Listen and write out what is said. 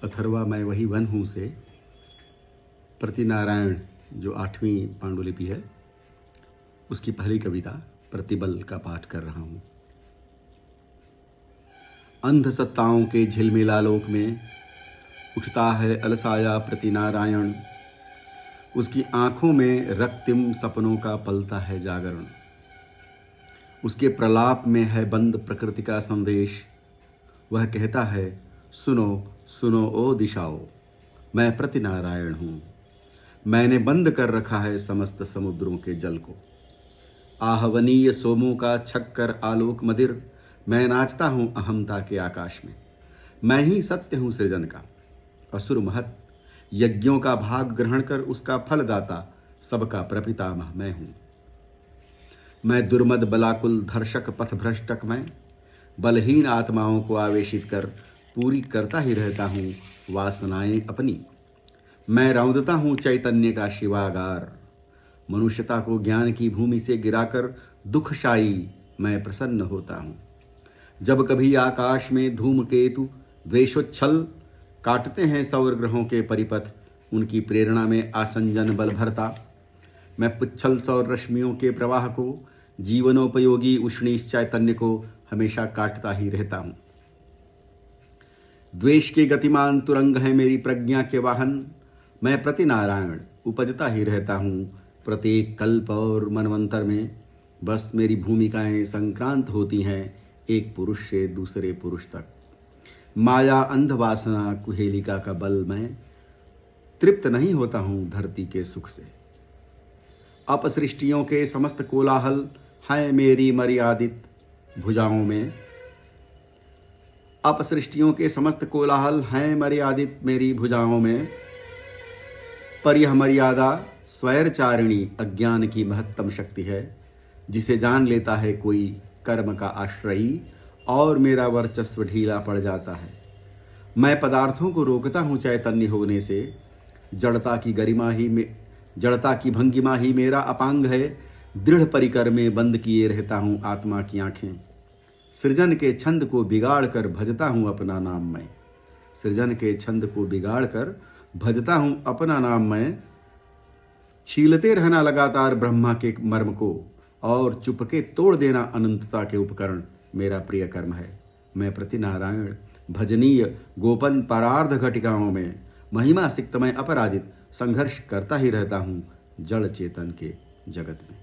अथर्वा मैं वही वन हूँ से प्रतिनारायण जो 8वीं पांडुलिपि है उसकी पहली कविता प्रतिबल का पाठ कर रहा हूँ। अंध सत्ताओं के झिलमिलालोक में उठता है अलसाया प्रतिनारायण। उसकी आंखों में रक्तिम सपनों का पलता है जागरण। उसके प्रलाप में है बंद प्रकृति का संदेश। वह कहता है सुनो सुनो ओ दिशाओ, मैं प्रतिनारायण हूँ। मैंने बंद कर रखा है समस्त समुद्रों के जल को। आहवनीय सोमों का छक्कर आलोक मदिर, मैं नाचता हूँ अहमता के आकाश में। मैं ही सत्य हूँ सृजन का, असुर महत यज्ञों का भाग ग्रहण कर उसका फल दाता, सबका प्रपितामह मैं हूँ। मैं दुर्मद बलाकुल धर्षक पथ भ्रष्टक मैं, बलहीन आत्माओं को आवेशित कर पूरी करता ही रहता हूँ वासनाएं अपनी। मैं रौंदता हूँ चैतन्य का शिवागार, मनुष्यता को ज्ञान की भूमि से गिराकर दुखशाई मैं प्रसन्न होता हूँ। जब कभी आकाश में धूमकेतु द्वेषोच्छल काटते हैं सौर ग्रहों के परिपथ, उनकी प्रेरणा में आसंजन बल भरता। मैं पुच्छल सौर रश्मियों के प्रवाह को, जीवनोपयोगी उष्णीश चैतन्य को हमेशा काटता ही रहता हूँ। द्वेष के गतिमान तुरंग है मेरी प्रज्ञा के वाहन। मैं प्रतिनारायण उपजता ही रहता हूँ प्रत्येक कल्प और मनवंतर में। बस मेरी भूमिकाएं संक्रांत होती हैं एक पुरुष से दूसरे पुरुष तक। माया अंधवासना कुहेलिका का बल मैं तृप्त नहीं होता हूँ धरती के सुख से। अपसृष्टियों के समस्त कोलाहल हैं मेरी मर्यादित भुजाओं में। अपसृष्टियों के समस्त कोलाहल हैं मर्यादित मेरी भुजाओं में। पर यह मर्यादा स्वैरचारिणी अज्ञान की महत्तम शक्ति है, जिसे जान लेता है कोई कर्म का आश्रयी और मेरा वर्चस्व ढीला पड़ जाता है। मैं पदार्थों को रोकता हूँ चैतन्य होने से। जड़ता की भंगिमा ही मेरा अपांग है। दृढ़ परिकर में बंद किए रहता हूँ आत्मा की आंखें। सृजन के छंद को बिगाड़ कर भजता हूँ अपना नाम मैं। सृजन के छंद को बिगाड़ कर भजता हूँ अपना नाम मैं। छीलते रहना लगातार ब्रह्मा के मर्म को और चुपके तोड़ देना अनंतता के उपकरण मेरा प्रिय कर्म है। मैं प्रतिनारायण भजनीय गोपन परार्ध घटिकाओं में महिमा सिक्त मैं अपराजित संघर्ष करता ही रहता हूँ जड़ चेतन के जगत में।